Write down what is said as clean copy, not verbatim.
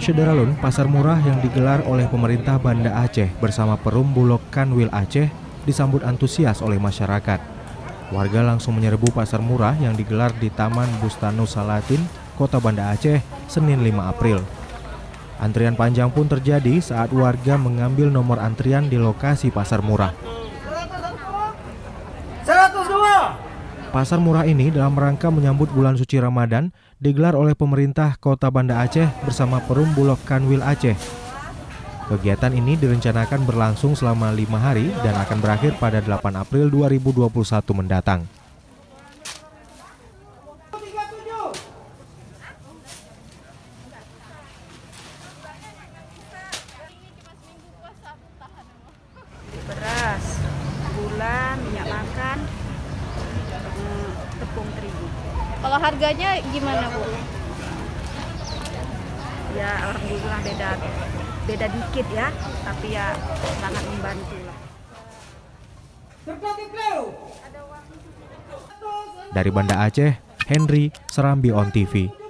Syederalun, pasar murah yang digelar oleh pemerintah Banda Aceh bersama Perum Bulog Kanwil Aceh disambut antusias oleh masyarakat. Warga langsung menyerbu pasar murah yang digelar di Taman Bustanus Salatin, Kota Banda Aceh, Senin 5 April. Antrian panjang pun terjadi saat warga mengambil nomor antrian di lokasi pasar murah. 102. Pasar murah ini dalam rangka menyambut bulan suci Ramadan digelar oleh pemerintah Kota Banda Aceh bersama Perum Bulog Kanwil Aceh. Kegiatan ini direncanakan berlangsung selama 5 hari dan akan berakhir pada 8 April 2021 mendatang. Beras, gula, minyak makan, tepung terigu. Kalau harganya gimana, Bu? Ya alhamdulillah beda dikit ya, tapi ya sangat membantu lah. Dari Banda Aceh, Henry, Serambi On TV.